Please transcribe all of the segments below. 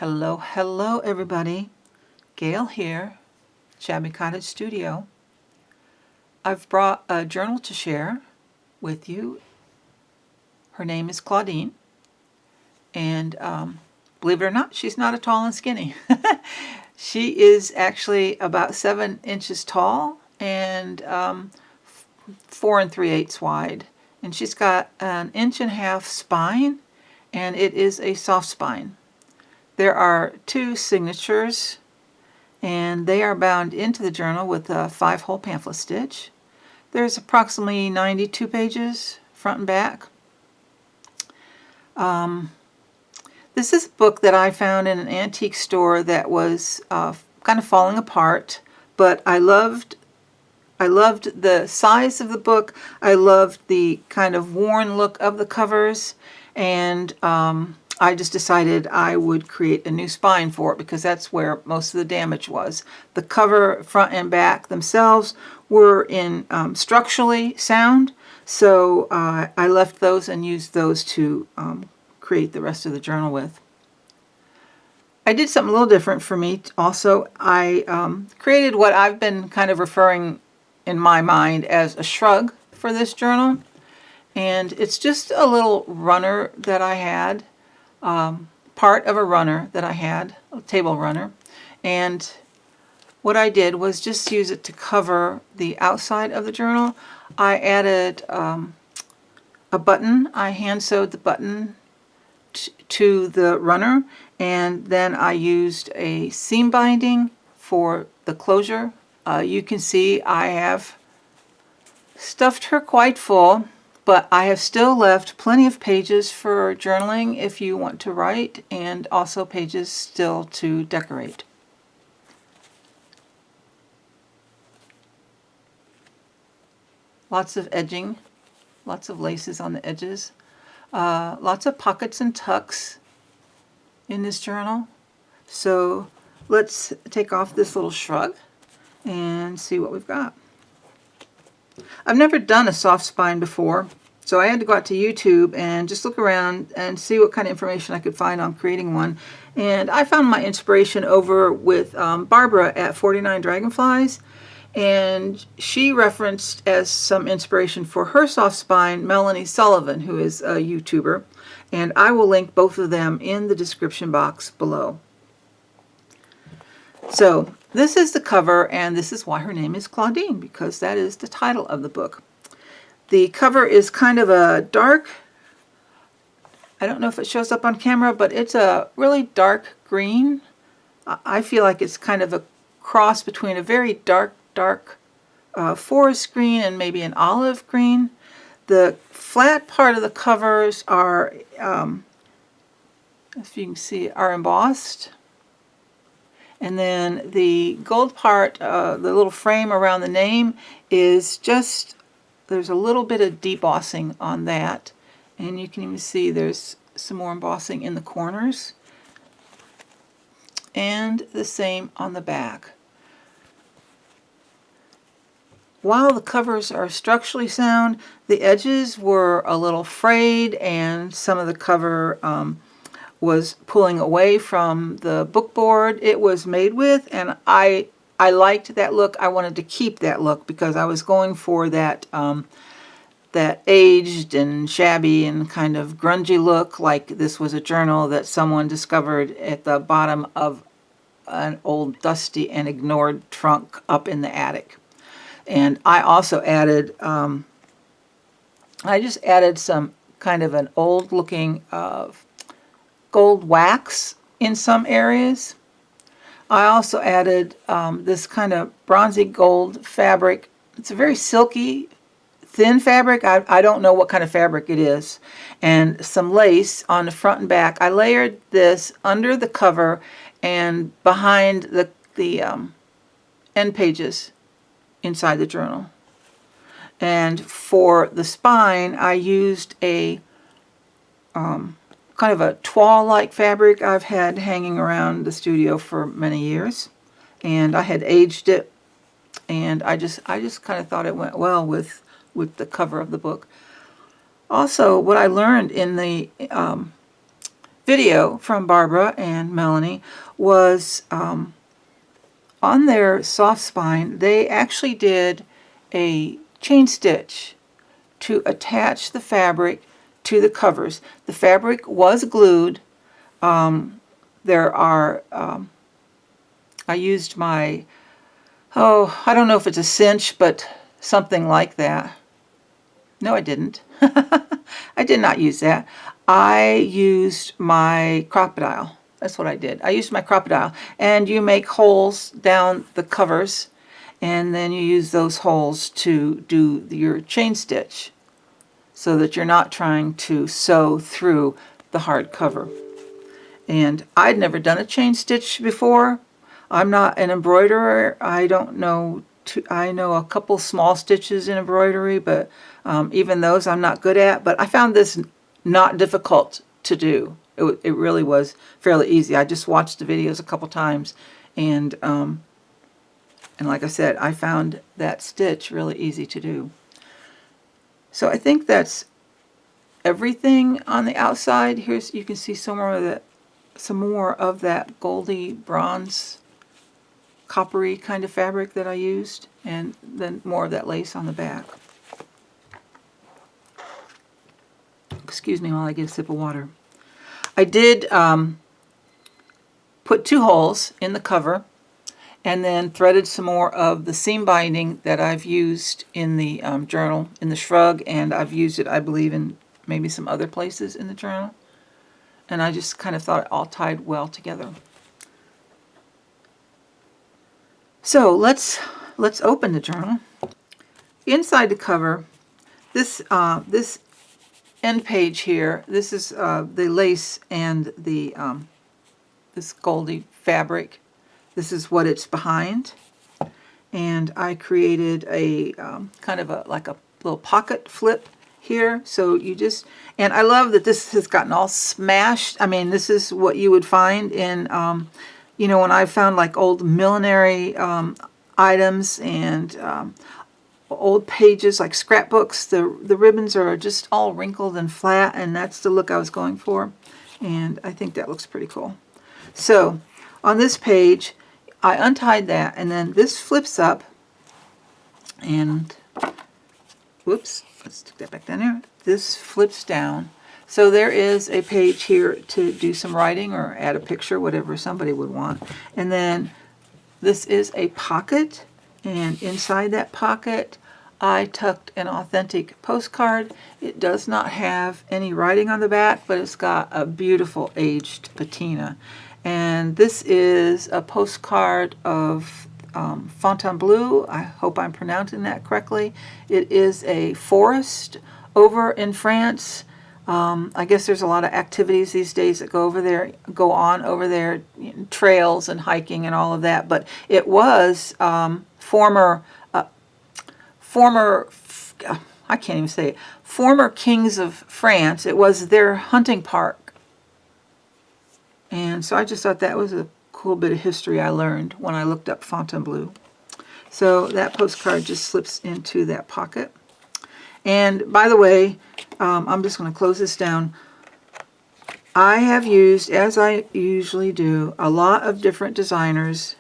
Hello everybody. Gail here, Shabby Cottage Studio. I've brought a journal to share with you. Her name is Claudine, and believe it or not, she's not tall and skinny. She is actually about 7 inches tall and 4 3/8 wide, and she's got an 1.5 inch spine, and it is a soft spine. There are 2 signatures, and they are bound into the journal with a 5-hole pamphlet stitch. There's approximately 92 pages, front and back. This is a book that I found in an antique store that was kind of falling apart, but I loved the size of the book. I loved the kind of worn look of the covers, and I just decided I would create a new spine for it because that's where most of the damage was. The cover, front and back themselves, were in structurally sound, so I left those and used those to create the rest of the journal with. I did something a little different for me also. I created what I've been kind of referring in my mind as a shrug for this journal, and it's just a little runner that I had. Part of a runner that I had, a table runner, and what I did was just use it to cover the outside of the journal. I added a button. I hand sewed the button to the runner, and then I used a seam binding for the closure. You can see I have stuffed her quite full, but I have still left plenty of pages for journaling if you want to write, and also pages still to decorate. Lots of edging, lots of laces on the edges, lots of pockets and tucks in this journal. So let's take off this little shrug and see what we've got. I've never done a soft spine before, so I had to go out to YouTube and just look around and see what kind of information I could find on creating one. And I found my inspiration over with Barbara at 49 Dragonflies, and she referenced as some inspiration for her soft spine Melanie Sullivan, who is a YouTuber, and I will link both of them in the description box below. So this is the cover, and this is why her name is Claudine, because that is the title of the book. The cover is kind of a dark, I don't know if it shows up on camera, but it's a really dark green. I feel like it's kind of a cross between a very dark forest green and maybe an olive green. The flat part of the covers are, if you can see, are embossed. And then the gold part, the little frame around the name, is just, there's a little bit of debossing on that. And you can even see there's some more embossing in the corners. And the same on the back. While the covers are structurally sound, the edges were a little frayed, and some of the cover was pulling away from the bookboard it was made with, and I liked that look. I wanted to keep that look because I was going for that that aged and shabby and kind of grungy look, like this was a journal that someone discovered at the bottom of an old dusty and ignored trunk up in the attic. And I also added, I just added some kind of an old looking gold wax in some areas. I also added this kind of bronzy gold fabric. It's a very silky, thin fabric. I don't know what kind of fabric it is. And some lace on the front and back. I layered this under the cover and behind the end pages inside the journal. And for the spine, I used a kind of a toile-like fabric I've had hanging around the studio for many years, and I had aged it, and I just kind of thought it went well with the cover of the book. Also, what I learned in the video from Barbara and Melanie was on their soft spine. They actually did a chain stitch to attach the fabric to the covers. The fabric was glued. There are, I used my, oh, I don't know if it's a cinch, but something like that. No, I didn't. I did not use that. I used my crocodile. That's what I did. I used my crocodile. And you make holes down the covers, and then you use those holes to do your chain stitch so that you're not trying to sew through the hard cover. And I'd never done a chain stitch before. I'm not an embroiderer. I don't know. I know a couple small stitches in embroidery, but even those I'm not good at. But I found this not difficult to do. It really was fairly easy. I just watched the videos a couple times, and like I said, I found that stitch really easy to do. So I think that's everything on the outside. Here's, you can see some more of that goldy bronze coppery kind of fabric that I used, and then more of that lace on the back. Excuse me while I get a sip of water. I did put 2 holes in the cover, and then threaded some more of the seam binding that I've used in the journal, in the shrug, and I've used it, I believe, in maybe some other places in the journal. And I just kind of thought it all tied well together. So let's open the journal. Inside the cover, this end page here, this is the lace and the this goldy fabric. This is what it's behind, and I created a kind of like a little pocket flip here. So you just, and I love that this has gotten all smashed. I mean, this is what you would find in you know, when I found like old millinery items and old pages like scrapbooks, the ribbons are just all wrinkled and flat, and that's the look I was going for, and I think that looks pretty cool. So on this page I untied that, and then this flips up, and whoops, let's stick that back down there. This flips down, so there is a page here to do some writing or add a picture, whatever somebody would want. And then this is a pocket, and inside that pocket I tucked an authentic postcard. It does not have any writing on the back, but it's got a beautiful aged patina. And this is a postcard of Fontainebleau. I hope I'm pronouncing that correctly. It is a forest over in France. I guess there's a lot of activities these days that go on over there, trails and hiking and all of that. But it was former I can't even say it, former kings of France. It was their hunting park. And so I just thought that was a cool bit of history I learned when I looked up Fontainebleau. So that postcard just slips into that pocket. And by the way, I'm just going to close this down. I have used, as I usually do, a lot of different designers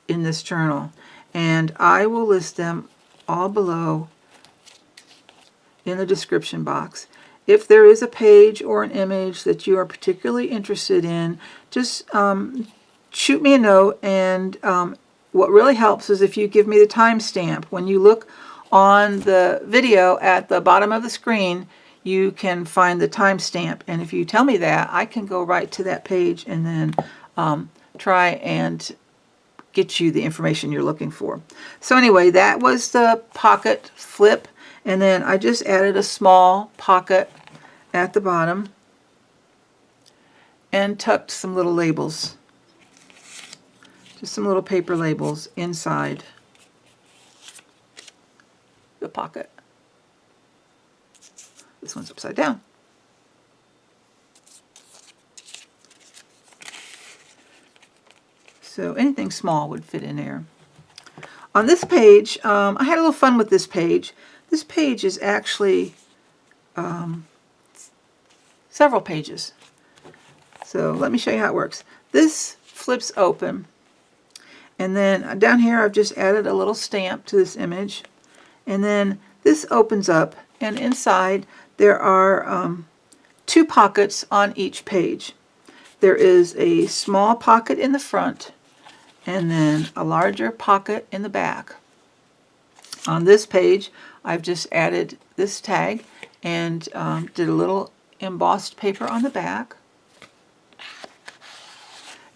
in this journal. And I will list them all below in the description box. If there is a page or an image that you are particularly interested in, just shoot me a note, and what really helps is if you give me the timestamp. When you look on the video at the bottom of the screen, you can find the timestamp, and if you tell me that, I can go right to that page and then try and get you the information you're looking for. So anyway, that was the pocket flip. And then I just added a small pocket at the bottom and tucked some little labels, just some little paper labels inside the pocket. This one's upside down. So anything small would fit in there. On this page, I had a little fun with this page. This page is actually several pages. So let me show you how it works. This flips open, and then down here I've just added a little stamp to this image, and then this opens up, and inside there are 2 pockets on each page. There is a small pocket in the front and then a larger pocket in the back. On this page I've just added this tag and did a little embossed paper on the back.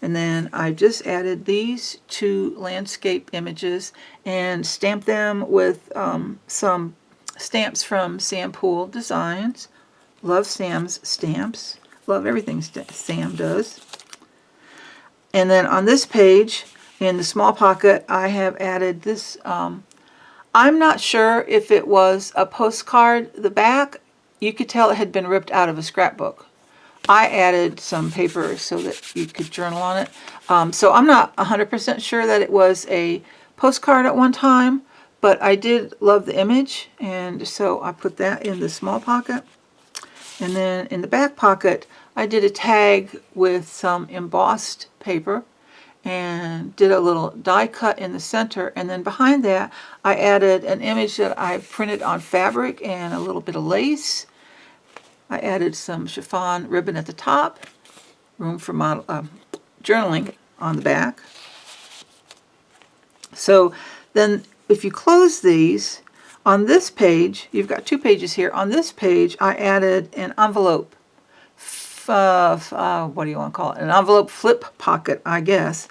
And then I just added these 2 landscape images and stamped them with some stamps from Poole Designs. Love Sam's stamps. Love everything Sam does. And then on this page, in the small pocket, I have added this. I'm not sure if it was a postcard. The back, you could tell it had been ripped out of a scrapbook. I added some paper so that you could journal on it. So I'm not 100% sure that it was a postcard at one time, but I did love the image, and so I put that in the small pocket. And then in the back pocket, I did a tag with some embossed paper and did a little die cut in the center, and then behind that I added an image that I printed on fabric and a little bit of lace. I added some chiffon ribbon at the top, room for model, journaling on the back. So then if you close these, on this page, you've got 2 pages here. On this page I added an envelope. What do you want to call it? An envelope flip pocket, I guess.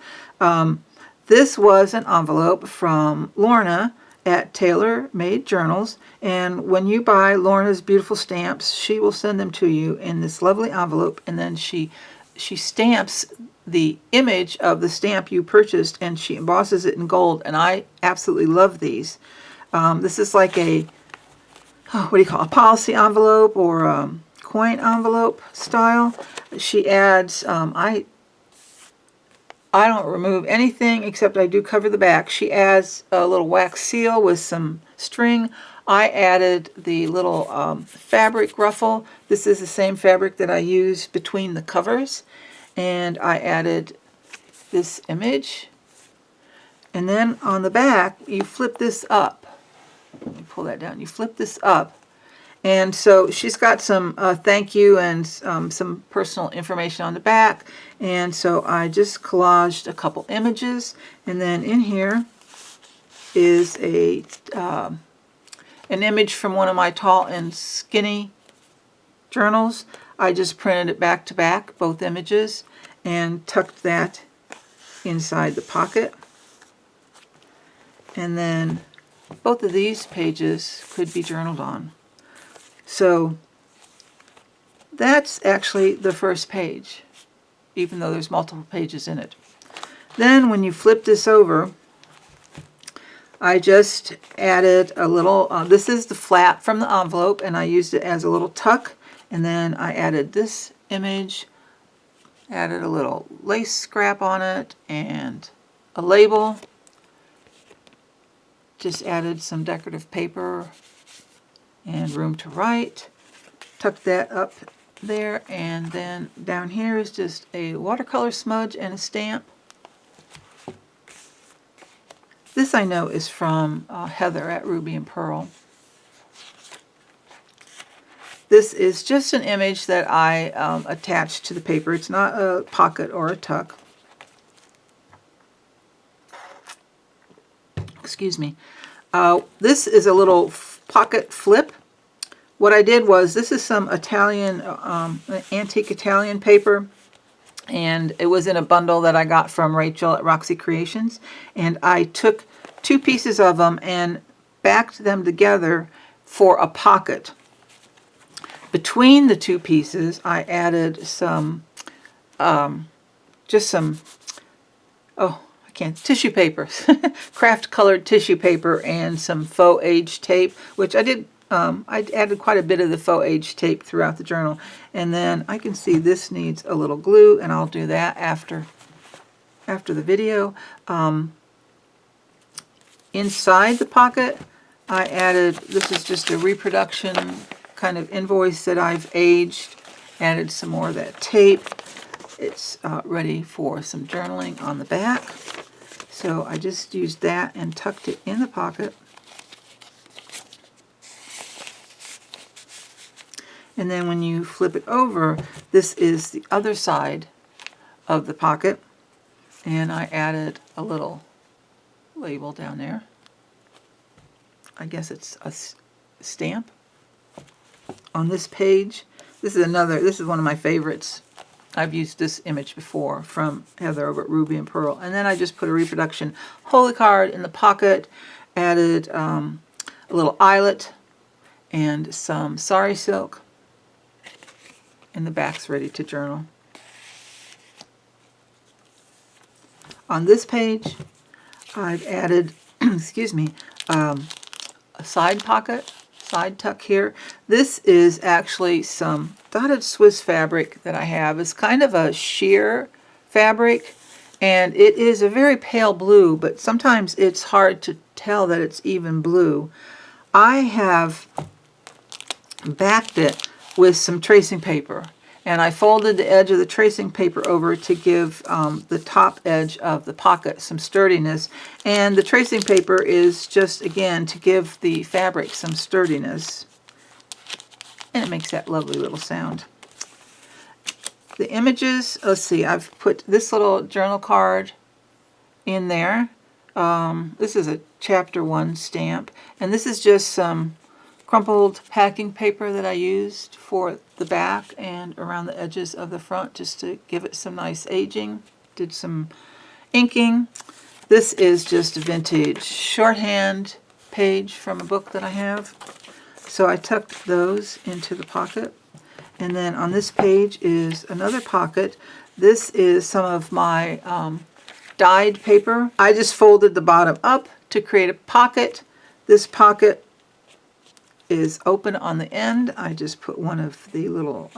This was an envelope from Lorna at TaylorMadeJournals, and when you buy Lorna's beautiful stamps, she will send them to you in this lovely envelope, and then she stamps the image of the stamp you purchased and she embosses it in gold, and I absolutely love these. This is like a, what do you call it, a policy envelope or a coin envelope style. She adds, I don't remove anything except I do cover the back. She adds a little wax seal with some string. I added the little fabric ruffle. This is the same fabric that I used between the covers. And I added this image. And then on the back, you flip this up. Let me pull that down. You flip this up. And so she's got some thank you and some personal information on the back. And so I just collaged a couple images. And then in here is a an image from one of my tall and skinny journals. I just printed it back to back, both images, and tucked that inside the pocket. And then both of these pages could be journaled on. So that's actually the first page, even though there's multiple pages in it. Then when you flip this over, I just added a little, this is the flap from the envelope, and I used it as a little tuck, and then I added this image, added a little lace scrap on it, and a label, just added some decorative paper and room to write, tucked that up there, and then down here is just a watercolor smudge and a stamp. This I know is from Heather at Ruby and Pearl. This is just an image that I attached to the paper. It's not a pocket or a tuck. Excuse me. This is a little pocket flip. What I did was, this is some Italian, antique Italian paper, and it was in a bundle that I got from Rachel at Roxy Creations, and I took 2 pieces of them and backed them together for a pocket. Between the 2 pieces, I added some, just some, tissue paper, craft colored tissue paper, and some faux age tape, which I did, I added quite a bit of the faux age tape throughout the journal. And then I can see this needs a little glue, and I'll do that after the video. Inside the pocket, I added, this is just a reproduction kind of invoice that I've aged, Added some more of that tape. It's ready for some journaling on the back. So I just used that and tucked it in the pocket. And then when you flip it over, this is the other side of the pocket. And I added a little label down there. I guess it's a stamp. On this page, this is one of my favorites. I've used this image before from Heather over at Ruby and Pearl. And then I just put a reproduction holy card in the pocket, added a little eyelet and some sari silk. And the back's ready to journal. On this page, I've added, excuse me, a side pocket, side tuck here. This is actually some dotted Swiss fabric that I have. It's kind of a sheer fabric, and it is a very pale blue, but sometimes it's hard to tell that it's even blue. I have backed it with some tracing paper, and I folded the edge of the tracing paper over to give the top edge of the pocket some sturdiness. And the tracing paper is just, again, to give the fabric some sturdiness. And it makes that lovely little sound. The images, let's see, I've put this little journal card in there. This is a chapter 1 stamp. And this is just some crumpled packing paper that I used for the back and around the edges of the front, just to give it some nice aging. Did some inking. This is just a vintage shorthand page from a book that I have. So I tucked those into the pocket. And then on this page is another pocket. This is some of my dyed paper. I just folded the bottom up to create a pocket. This pocket is open on the end. I just put one of the little,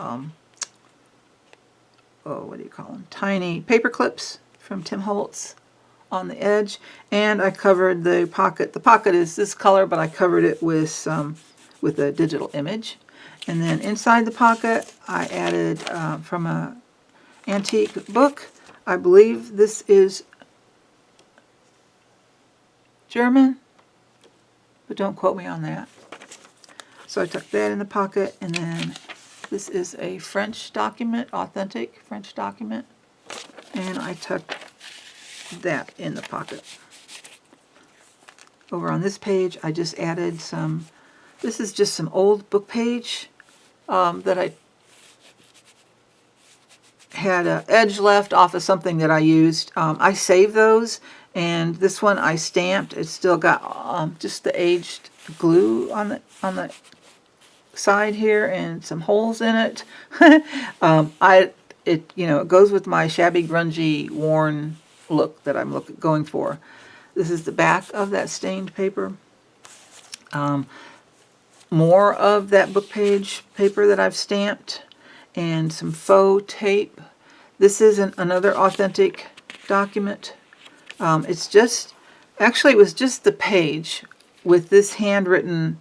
what do you call them? Tiny paper clips from Tim Holtz on the edge. And I covered the pocket. The pocket is this color, but I covered it with a digital image. And then inside the pocket, I added from a antique book. I believe this is German, but don't quote me on that. So I tucked that in the pocket, and then this is a French document, authentic French document, and I tucked that in the pocket. Over on this page, I just added some, this is just some old book page that I had an edge left off of something that I used. I saved those, and this one I stamped. It's still got just the aged glue on the side here and some holes in it. It goes with my shabby, grungy, worn look that I'm going for. This is the back of that stained paper. More of that book page paper that I've stamped, and some faux tape. This is another authentic document. It's just, actually it was just the page with this handwritten,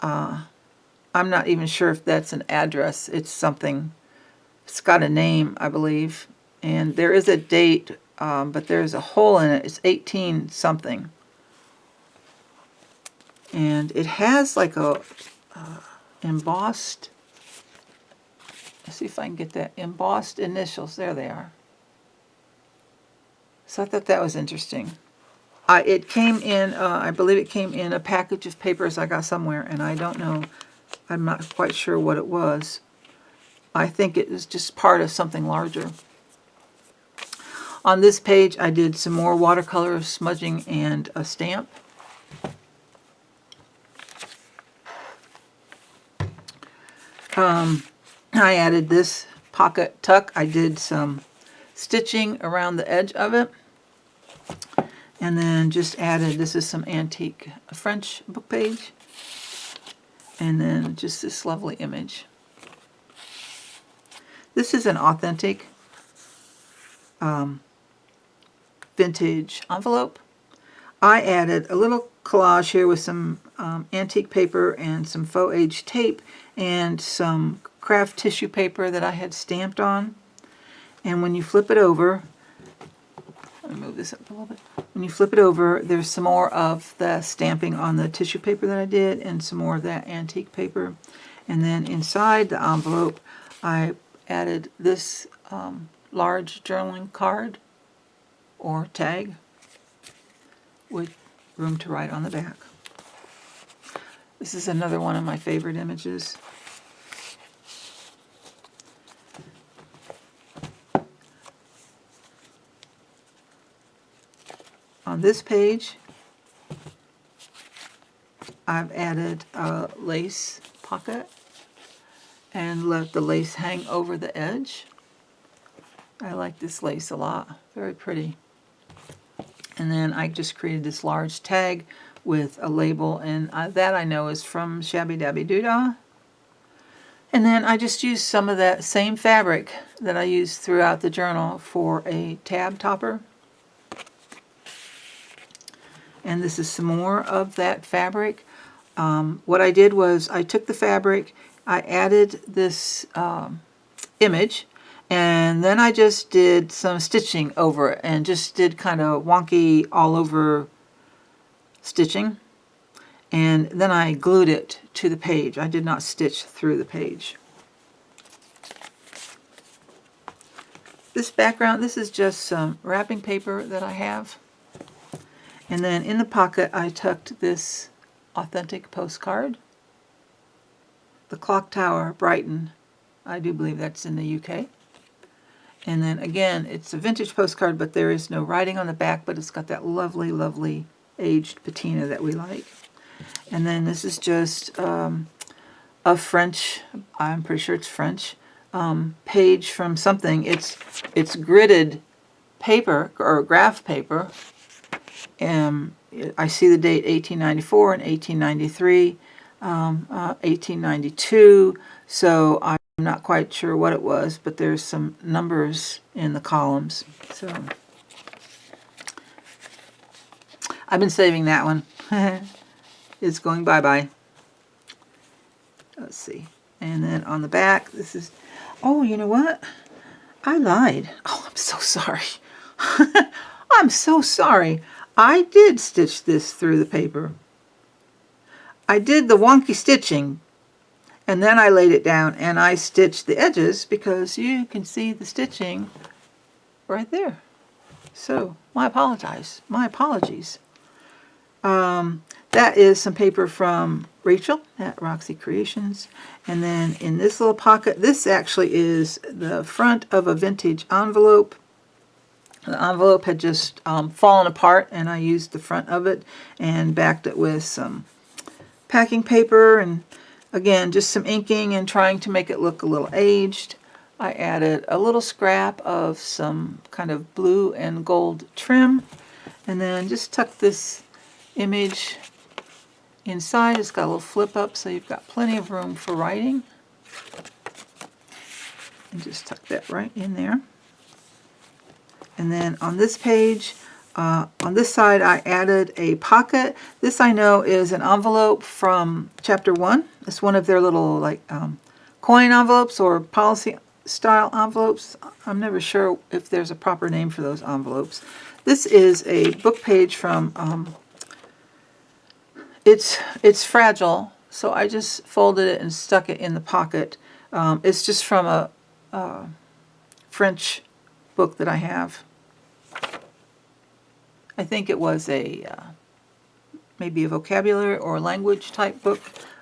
I'm not even sure if that's an address. It's something, it's got a name, I believe. And there is a date, but there's a hole in it. It's 18 something. And it has like a embossed, let's see if I can get that, embossed initials. There they are. So I thought that was interesting. It came in, I believe it came in a package of papers I got somewhere, and I don't know, I'm not quite sure what it was. I think it was just part of something larger. On this page, I did some more watercolor smudging and a stamp. I added this pocket tuck. I did some stitching around the edge of it. And then just added, this is some antique French book page. And then just this lovely image. This is an authentic vintage envelope. I added a little collage here with some antique paper and some faux age tape and some craft tissue paper that I had stamped on. And when you flip it over, let me move this up a little bit. When you flip it over, there's some more of the stamping on the tissue paper that I did and some more of that antique paper. And then inside the envelope, I added this large journaling card or tag with room to write on the back. This is another one of my favorite images. On this page, I've added a lace pocket and let the lace hang over the edge. I like this lace a lot, very pretty. And then I just created this large tag with a label, and that I know is from ShabbyDabbyDoodah. And then I just used some of that same fabric that I used throughout the journal for a tab topper. And this is some more of that fabric. What I did was I took the fabric, I added this image, and then I just did some stitching over it and just did kind of wonky all over stitching. And then I glued it to the page. I did not stitch through the page. This background, this is just some wrapping paper that I have. And then in the pocket I tucked this authentic postcard. The Clock Tower, Brighton. I do believe that's in the UK. And then again, it's a vintage postcard, but there is no writing on the back, but it's got that lovely, lovely aged patina that we like. And then this is just a French, I'm pretty sure it's French, page from something. It's gridded paper, or graph paper. I see the date 1894 and 1893, 1892, so I'm not quite sure what it was, but there's some numbers in the columns. So I've been saving that one. It's going bye-bye. Let's see. And then on the back, this is, oh, you know what? I lied. Oh, I'm so sorry. I'm so sorry. I did stitch this through the paper. I did the wonky stitching, and then I laid it down and I stitched the edges because you can see the stitching right there. So my apologies. That is some paper from Rachel at Roxy Creations. And then in this little pocket, this actually is the front of a vintage envelope. The envelope had just fallen apart, and I used the front of it and backed it with some packing paper and again just some inking and trying to make it look a little aged. I added a little scrap of some kind of blue and gold trim, and then just tucked this image inside. It's got a little flip up, so you've got plenty of room for writing. And just tuck that right in there. And then on this page, on this side, I added a pocket. This I know is an envelope from Chapter 1. It's one of their little like coin envelopes or policy style envelopes. I'm never sure if there's a proper name for those envelopes. This is a book page from, it's fragile, so I just folded it and stuck it in the pocket. It's just from a French book that I have. I think it was a maybe a vocabulary or language type book.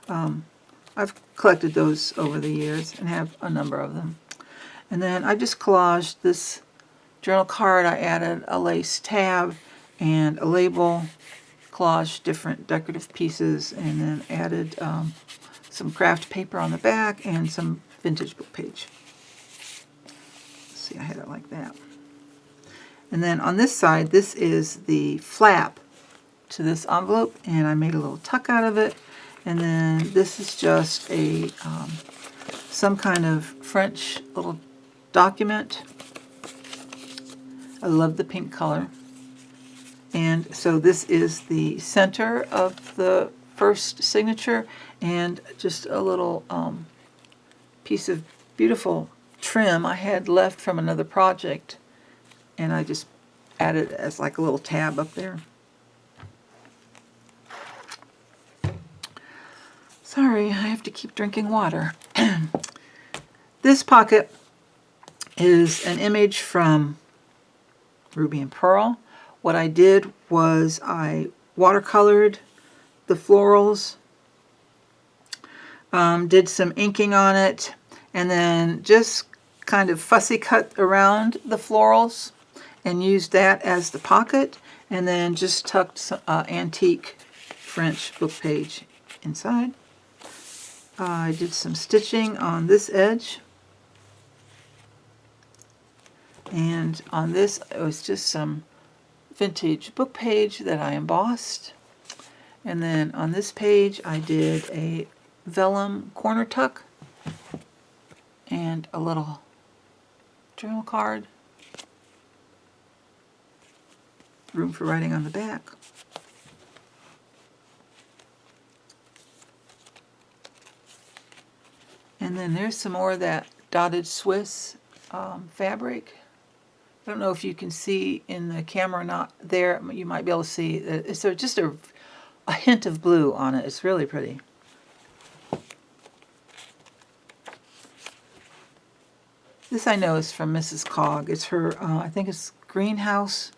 I've collected those over the years and have a number of them. And then I just collaged this journal card. I added a lace tab and a label, collaged different decorative pieces, and then added some craft paper on the back and some vintage book page. Let's see, I had it like that. And then on this side, this is the flap to this envelope, and I made a little tuck out of it. And then this is just a some kind of French little document. I love the pink color. And so this is the center of the first signature, and just a little piece of beautiful trim I had left from another project, and I just added it as like a little tab up there. Sorry, I have to keep drinking water. This pocket is an image from Ruby and Pearl. What I did was I watercolored the florals, did some inking on it, and then just kind of fussy cut around the florals and used that as the pocket, and then just tucked some antique French book page inside. I did some stitching on this edge, and on this it was just some vintage book page that I embossed. And then on this page I did a vellum corner tuck and a little journal card, room for writing on the back. And then there's some more of that dotted Swiss fabric. I don't know if you can see in the camera or not there. You might be able to see. It's just a hint of blue on it. It's really pretty. This I know is from Mrs. Cog. It's her, I think it's Greenhouse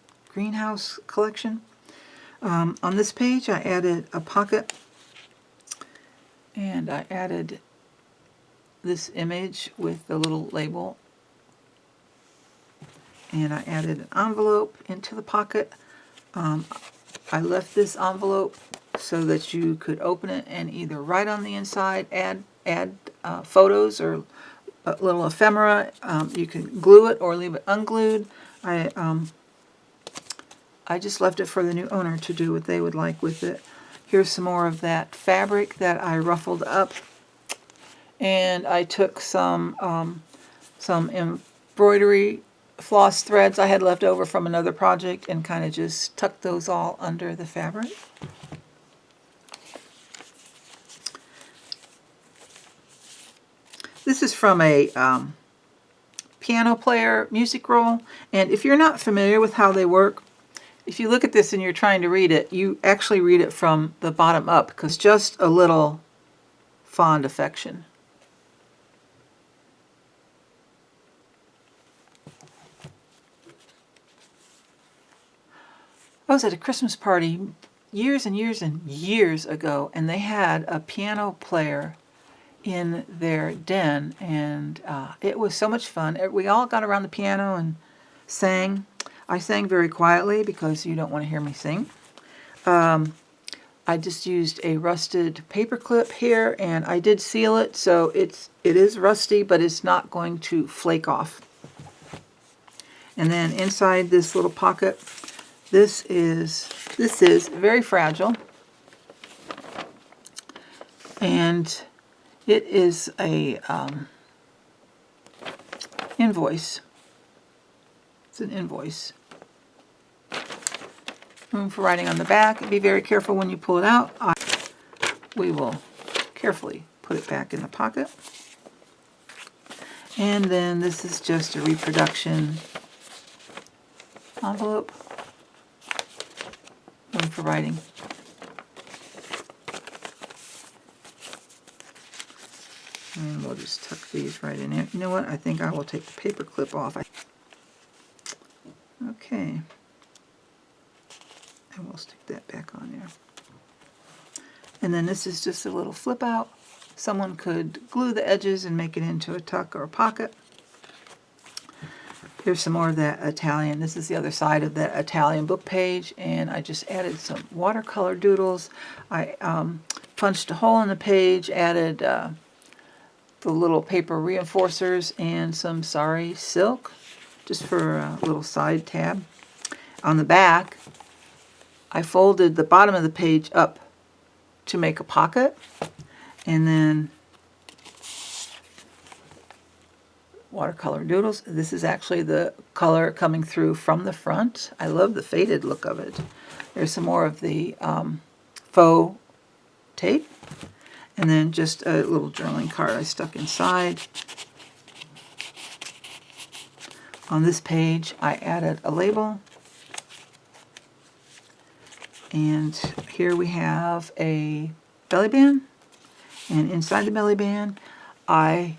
collection. On this page I added a pocket, and I added this image with the little label, and I added an envelope into the pocket. I left this envelope so that you could open it and either write on the inside, add photos or a little ephemera. You can glue it or leave it unglued. I just left it for the new owner to do what they would like with it. Here's some more of that fabric that I ruffled up, and I took some embroidery floss threads I had left over from another project and kind of just tucked those all under the fabric. This is from a piano player music roll, and if you're not familiar with how they work, if you look at this and you're trying to read it, you actually read it from the bottom up, because just a little fond affection. I was at a Christmas party years and years and years ago, and they had a piano player in their den, and it was so much fun. We all got around the piano and sang. I sang very quietly because you don't want to hear me sing. I just used a rusted paper clip here, and I did seal it, so it is rusty, but it's not going to flake off. And then inside this little pocket, this is very fragile, and it is a invoice. It's an invoice. Room for writing on the back. Be very careful when you pull it out. We will carefully put it back in the pocket. And then this is just a reproduction envelope. Room for writing. And we'll just tuck these right in there. You know what? I think I will take the paper clip off. Okay. And we'll stick that back on there. And then this is just a little flip out. Someone could glue the edges and make it into a tuck or a pocket. Here's some more of that Italian. This is the other side of that Italian book page, and I just added some watercolor doodles. I punched a hole in the page, added the little paper reinforcers and some sari silk, just for a little side tab. On the back, I folded the bottom of the page up to make a pocket, and then watercolor doodles. This is actually the color coming through from the front. I love the faded look of it. There's some more of the faux tape. And then just a little journaling card I stuck inside. On this page, I added a label. And here we have a belly band. And inside the belly band, I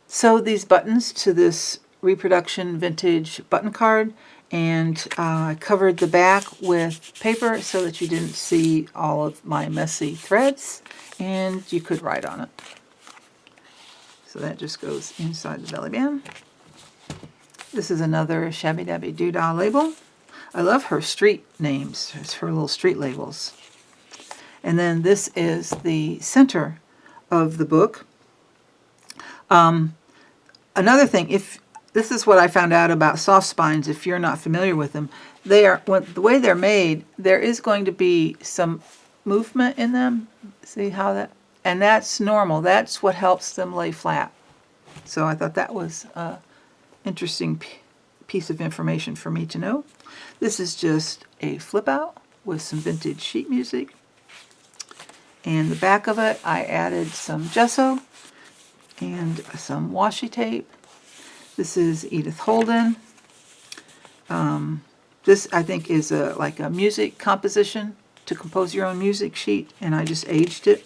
sewed these buttons to this reproduction vintage button card. And I covered the back with paper so that you didn't see all of my messy threads. And you could write on it. So that just goes inside the belly band. This is another ShabbyDabbyDoodah label. I love her street names. It's her little street labels. And then this is the center of the book. Another thing, this is what I found out about soft spines, if you're not familiar with them. The way they're made, there is going to be some movement in them. See how that? And that's normal. That's what helps them lay flat. So I thought that was an interesting piece of information for me to know. This is just a flip out with some vintage sheet music. And the back of it, I added some gesso and some washi tape. This is Edith Holden. This, I think, is like a music composition to compose your own music sheet, and I just aged it.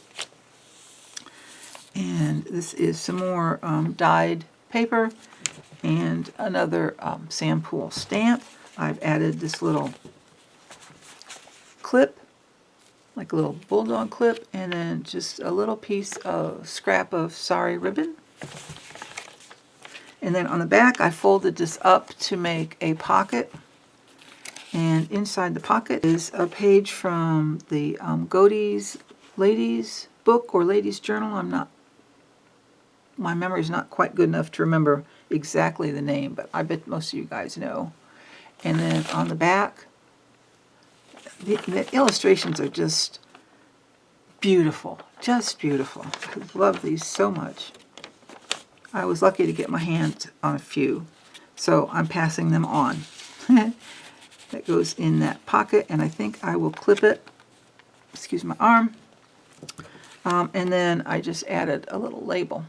And this is some more dyed paper and another Sam Poole stamp. I've added this little clip, like a little bulldog clip, and then just a little piece of scrap of sari ribbon. And then on the back, I folded this up to make a pocket. And inside the pocket is a page from the Godey's Ladies book or Ladies Journal. My memory is not quite good enough to remember exactly the name, but I bet most of you guys know. And then on the back, the illustrations are just beautiful, just beautiful. I love these so much. I was lucky to get my hands on a few, so I'm passing them on. That goes in that pocket, and I think I will clip it. Excuse my arm. And then I just added a little label.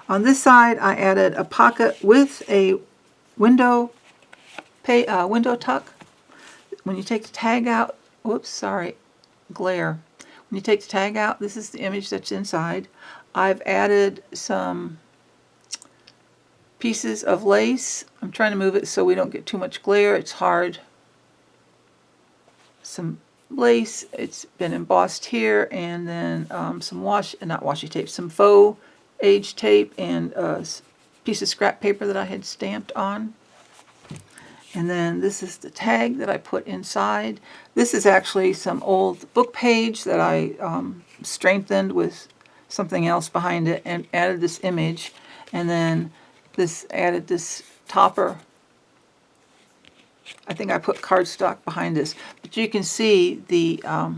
On this side, I added a pocket with a window tuck. When you take the tag out, whoops, sorry, glare. When you take the tag out, this is the image that's inside. I've added some pieces of lace. I'm trying to move it so we don't get too much glare. It's hard. Some lace. It's been embossed here, and then some washi tape, some faux age tape, and a piece of scrap paper that I had stamped on. And then this is the tag that I put inside. This is actually some old book page that I strengthened with something else behind it and added this image. And then added this topper. I think I put cardstock behind this. But you can see I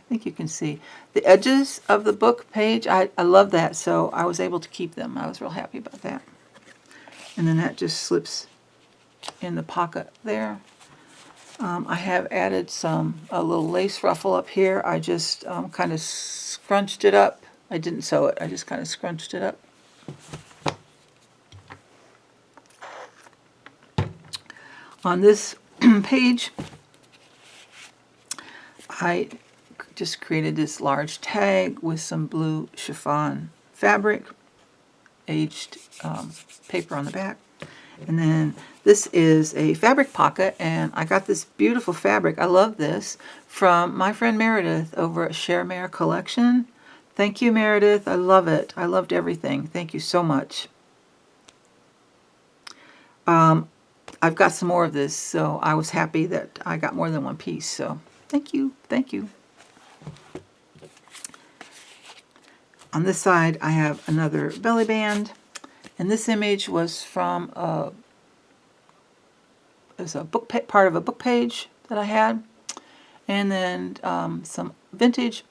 think you can see the edges of the book page. I love that, so I was able to keep them. I was real happy about that. And then that just slips in the pocket there. I have added a little lace ruffle up here. I just kind of scrunched it up. I didn't sew it. I just kind of scrunched it up. On this page, I just created this large tag with some blue chiffon fabric, aged paper on the back. And then this is a fabric pocket, and I got this beautiful fabric. I love this from my friend Meredith over at Ephemera Collection. Thank you, Meredith. I love it. I loved everything. Thank you so much. I've got some more of this, so I was happy that I got more than one piece. So thank you. Thank you. On this side, I have another belly band. And this image was from part of a book page that I had. And then some vintage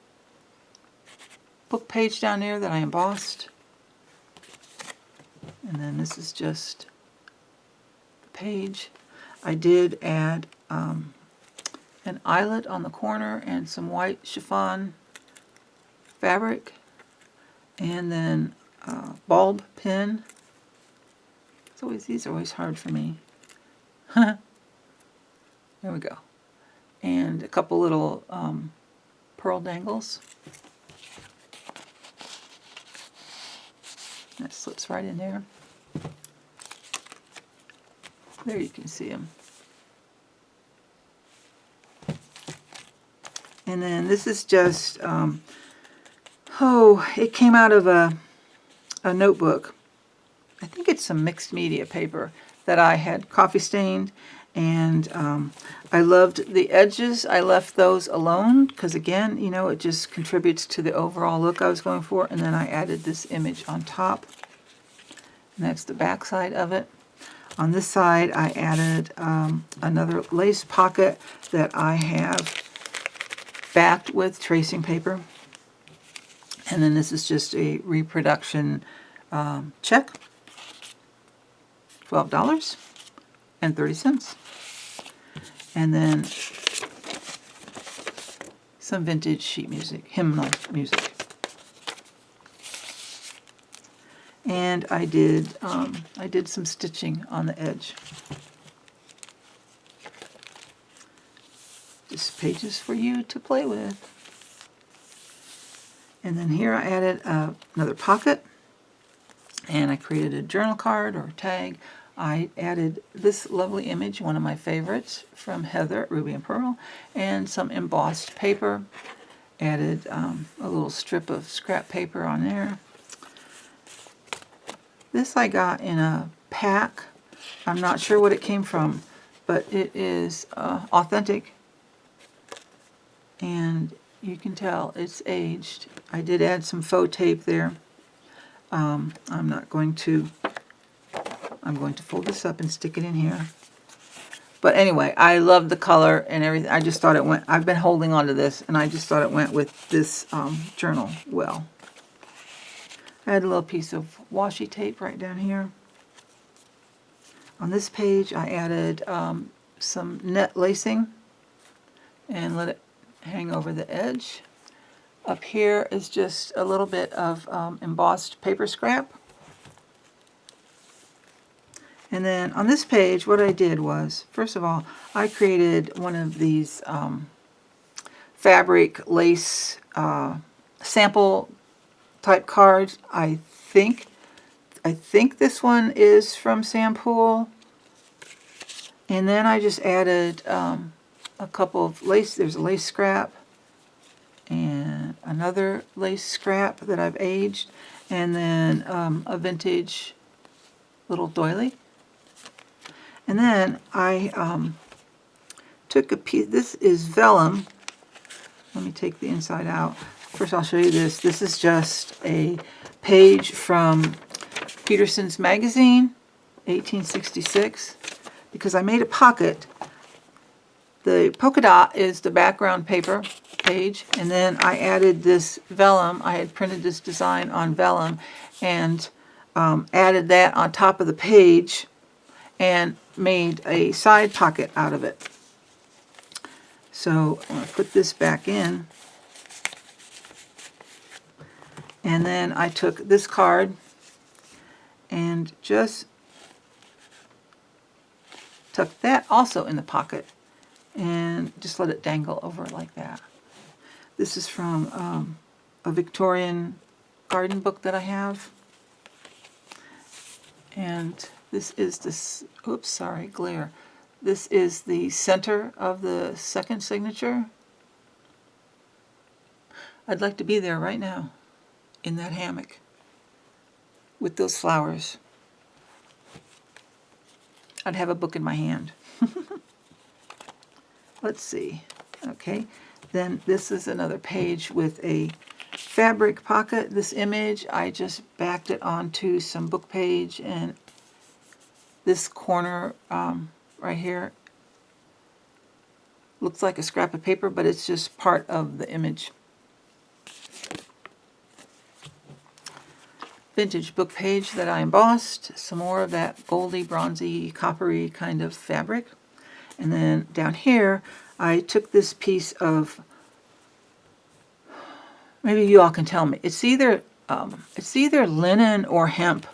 book page down there that I embossed. And then this is just the page. I did add an eyelet on the corner and some white chiffon fabric, and then bulb pin. These are always hard for me. There we go. And a couple little pearl dangles. That slips right in there. There you can see them. And then this is just, it came out of a notebook. I think it's some mixed media paper that I had coffee stained, and I loved the edges. I left those alone because, again, you know, it just contributes to the overall look I was going for. And then I added this image on top, and that's the back side of it. On this side, I added another lace pocket that I have backed with tracing paper. And then this is just a reproduction check, $12.30. And then some vintage sheet music, hymnal music. And I did some stitching on the edge. Just pages for you to play with. And then here I added another pocket, and I created a journal card or tag. I added this lovely image, one of my favorites, from Heather at Ruby and Pearl, and some embossed paper. Added a little strip of scrap paper on there. This I got in a pack. I'm not sure what it came from, but it is authentic. And you can tell it's aged. I did add some faux tape there. I'm going to fold this up and stick it in here. But anyway, I love the color and everything. I just thought it went, I've been holding on to this, and I just thought it went with this journal well. I had a little piece of washi tape right down here. On this page, I added some net lacing and let it hang over the edge. Up here is just a little bit of embossed paper scrap. And then on this page, what I did was, first of all, I created one of these fabric lace sample type cards. I think this one is from Poole. And then I just added a couple of lace. There's a lace scrap and another lace scrap that I've aged, and then a vintage little doily. And then I took a piece. This is vellum. Let me take the inside out. First I'll show you this. This is just a page from Peterson's magazine, 1866, because I made a pocket. The polka dot is the background paper page, and then I added this vellum. I had printed this design on vellum and added that on top of the page and made a side pocket out of it. So I'm going to put this back in. And then I took this card and just tucked that also in the pocket and just let it dangle over like that. This is from a Victorian garden book that I have. And this is this, oops, sorry, glare. This is the center of the second signature. I'd like to be there right now in that hammock with those flowers. I'd have a book in my hand. Let's see. Okay, then this is another page with a fabric pocket. This image, I just backed it onto some book page, and this corner right here looks like a scrap of paper, but it's just part of the image. Vintage book page that I embossed, some more of that goldy, bronzy, coppery kind of fabric. And then down here, I took this piece of, maybe you all can tell me. It's either linen or hemp.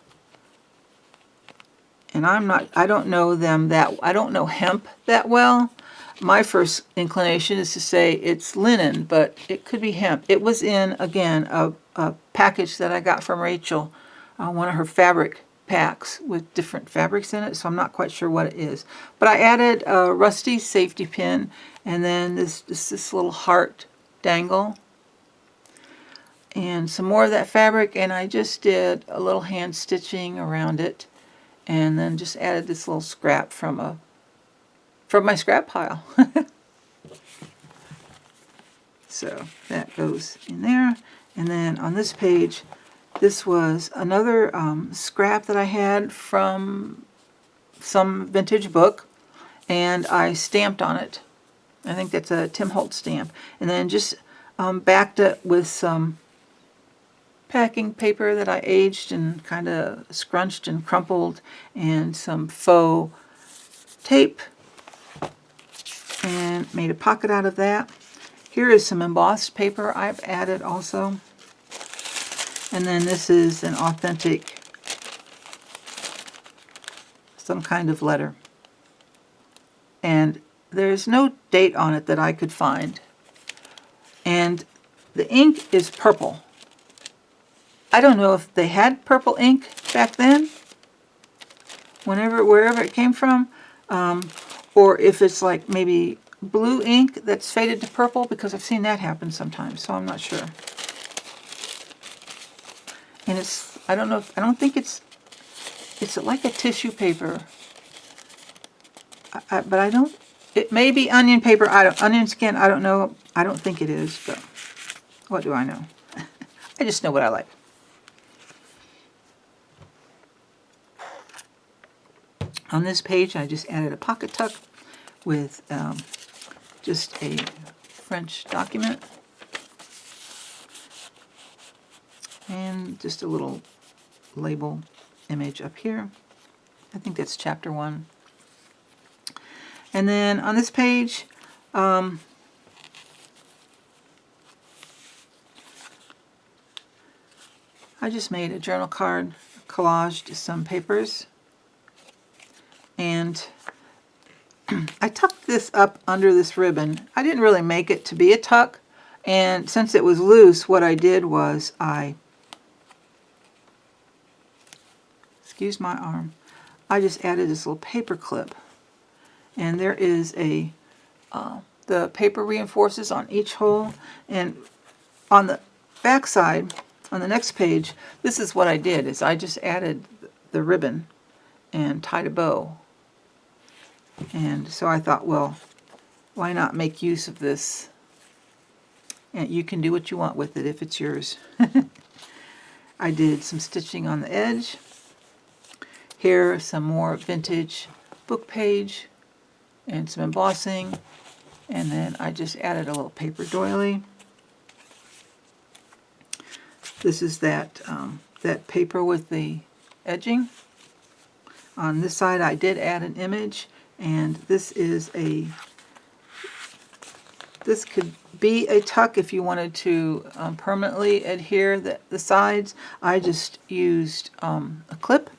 And I don't know hemp that well. My first inclination is to say it's linen, but it could be hemp. It was in, again, a package that I got from Rachel, one of her fabric packs with different fabrics in it, so I'm not quite sure what it is. But I added a rusty safety pin, and then this little heart dangle, and some more of that fabric, and I just did a little hand stitching around it, and then just added this little scrap from my scrap pile. So that goes in there. And then on this page, this was another scrap that I had from some vintage book, and I stamped on it. I think that's a Tim Holtz stamp. And then just backed it with some packing paper that I aged and kind of scrunched and crumpled, and some faux tape, and made a pocket out of that. Here is some embossed paper I've added also. And then this is an authentic, some kind of letter. And there's no date on it that I could find. And the ink is purple. I don't know if they had purple ink back then, wherever it came from, or if it's like maybe blue ink that's faded to purple, because I've seen that happen sometimes, so I'm not sure. And I don't think it's like a tissue paper, but I don't, it may be onion paper, onion skin, I don't know, I don't think it is, but what do I know? I just know what I like. On this page, I just added a pocket tuck with just a French document and just a little label image up here. I think that's chapter 1. And then on this page, I just made a journal card, collaged some papers, and I tucked this up under this ribbon. I didn't really make it to be a tuck, and since it was loose, what I did was excuse my arm, I just added this little paper clip, and there is the paper reinforces on each hole, and on the back side, on the next page, this is what I did, is I just added the ribbon and tied a bow. And so I thought, well, why not make use of this? And you can do what you want with it if it's yours. I did some stitching on the edge. Here, some more vintage book page and some embossing. And then I just added a little paper doily. This is that paper with the edging. On this side, I did add an image. And this could be a tuck if you wanted to permanently adhere the sides. I just used a clip.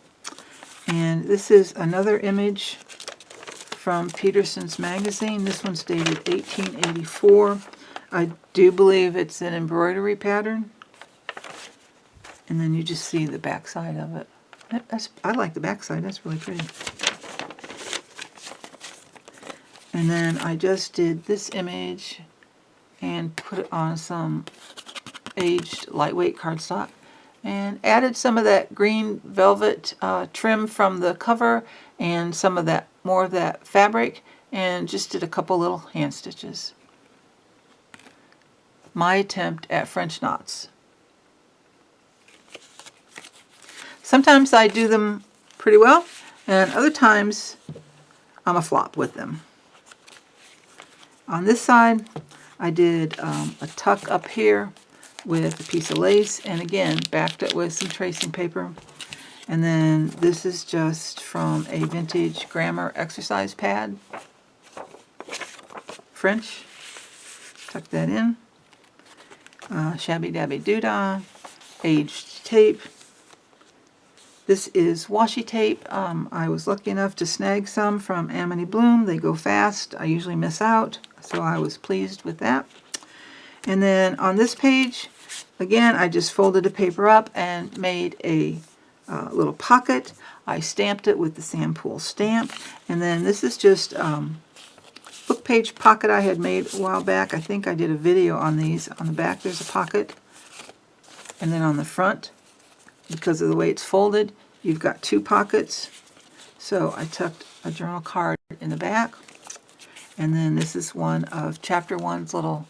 And this is another image from Peterson's magazine. This one's dated 1884. I do believe it's an embroidery pattern. And then you just see the back side of it. I like the back side. That's really pretty. And then I just did this image and put it on some aged lightweight cardstock and added some of that green velvet trim from the cover and some of that, more of that fabric, and just did a couple little hand stitches. My attempt at French knots. Sometimes I do them pretty well, and other times I'm a flop with them. On this side, I did a tuck up here with a piece of lace, and again, backed it with some tracing paper. And then this is just from a vintage grammar exercise pad. French. Tuck that in. ShabbyDabbyDoodah, aged tape. This is washi tape. I was lucky enough to snag some from Amity Bloom. They go fast. I usually miss out, so I was pleased with that. And then on this page, again, I just folded the paper up and made a little pocket. I stamped it with the Poole stamp. And then this is just book page pocket I had made a while back. I think I did a video on these. On the back there's a pocket. And then on the front, because of the way it's folded, you've got two pockets. So I tucked a journal card in the back. And then this is one of Chapter 1's little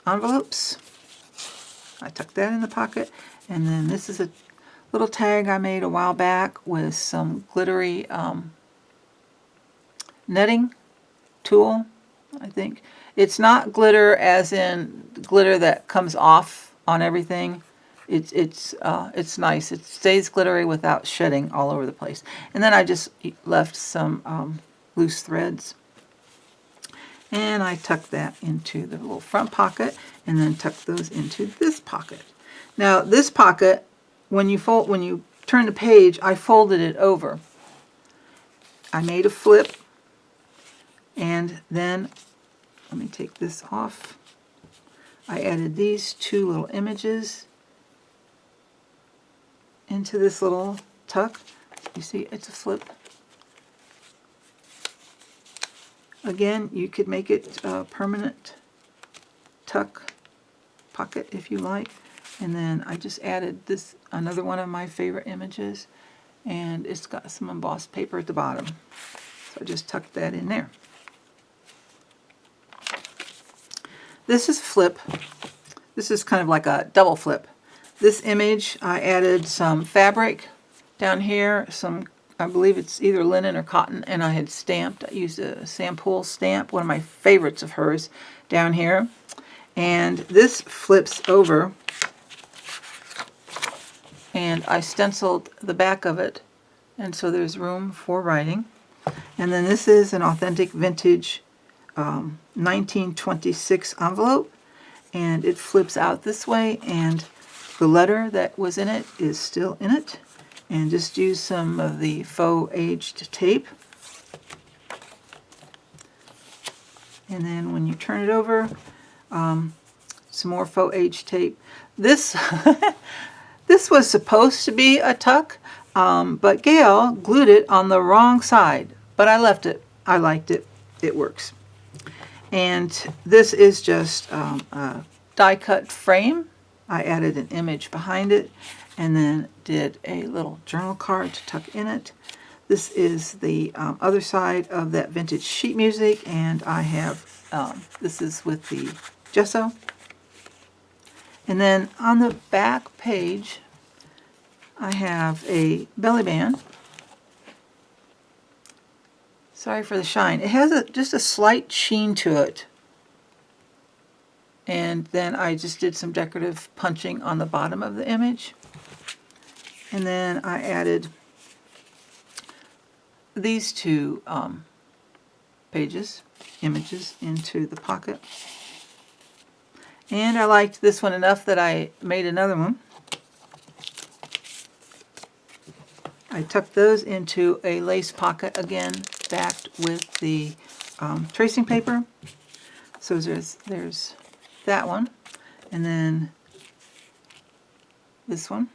envelopes. I tucked that in the pocket. And then this is a little tag I made a while back with some glittery netting tool, I think. It's not glitter as in glitter that comes off on everything. It's nice. It stays glittery without shedding all over the place. And then I just left some loose threads. And I tucked that into the little front pocket and then tucked those into this pocket. Now this pocket, when you turn the page, I folded it over. I made a flip, and then let me take this off. I added these two little images into this little tuck. You see, it's a flip. Again, you could make it a permanent tuck pocket if you like. And then I just added this, another one of my favorite images, and it's got some embossed paper at the bottom. So I just tucked that in there. This is flip. This is kind of like a double flip. This image, I added some fabric down here, some, I believe it's either linen or cotton, and I had stamped. I used a Poole stamp, one of my favorites of hers, down here. And this flips over, and I stenciled the back of it, and so there's room for writing. And then this is an authentic vintage 1926 envelope, and it flips out this way, and the letter that was in it is still in it. And just use some of the faux aged tape. And then when you turn it over, some more faux aged tape. This this was supposed to be a tuck, but Gail glued it on the wrong side. But I left it. I liked it. It works. And this is just a die-cut frame. I added an image behind it and then did a little journal card to tuck in it. This is the other side of that vintage sheet music, and I have, this is with the gesso. And then on the back page, I have a belly band. Sorry for the shine. It has just a slight sheen to it. And then I just did some decorative punching on the bottom of the image. And then I added these two images into the pocket. And I liked this one enough that I made another one. I tucked those into a lace pocket, again backed with the tracing paper. So there's that one, and then this one,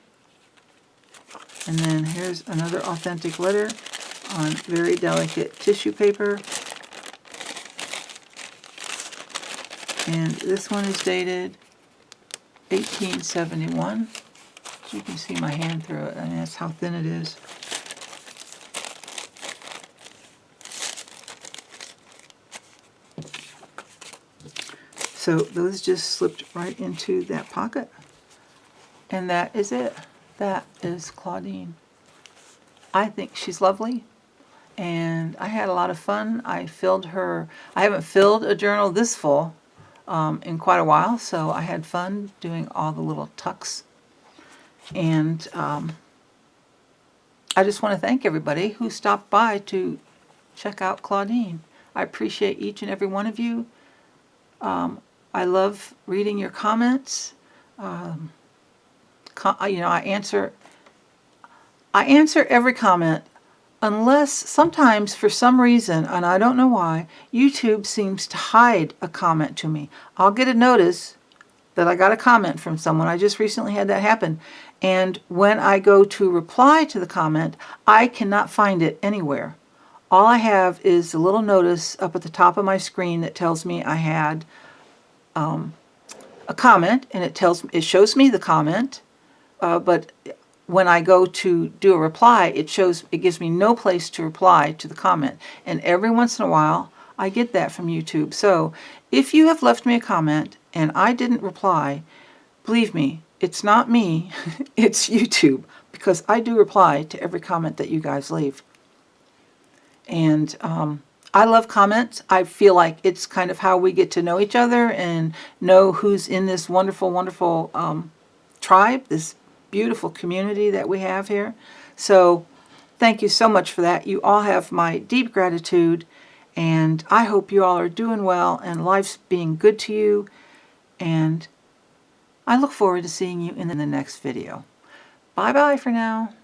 and then here's another authentic letter on very delicate tissue paper, and this one is dated 1871. So you can see my hand through it, and that's how thin it is. So those just slipped right into that pocket. And that is it. That is Claudine. I think she's lovely, and I had a lot of fun. I filled her, I haven't filled a journal this full in quite a while, so I had fun doing all the little tucks. And I just want to thank everybody who stopped by to check out Claudine. I appreciate each and every one of you. I love reading your comments. I answer every comment, unless sometimes for some reason, and I don't know why, YouTube seems to hide a comment to me. I'll get a notice that I got a comment from someone. I just recently had that happen. And when I go to reply to the comment, I cannot find it anywhere. All I have is a little notice up at the top of my screen that tells me I had a comment, and it shows me the comment, but when I go to do a reply, it gives me no place to reply to the comment. And every once in a while, I get that from YouTube. So if you have left me a comment and I didn't reply, believe me, it's not me, it's YouTube, because I do reply to every comment that you guys leave. And I love comments. I feel like it's kind of how we get to know each other and know who's in this wonderful, wonderful tribe, this beautiful community that we have here. So thank you so much for that. You all have my deep gratitude, and I hope you all are doing well and life's being good to you, and I look forward to seeing you in the next video. Bye-bye for now.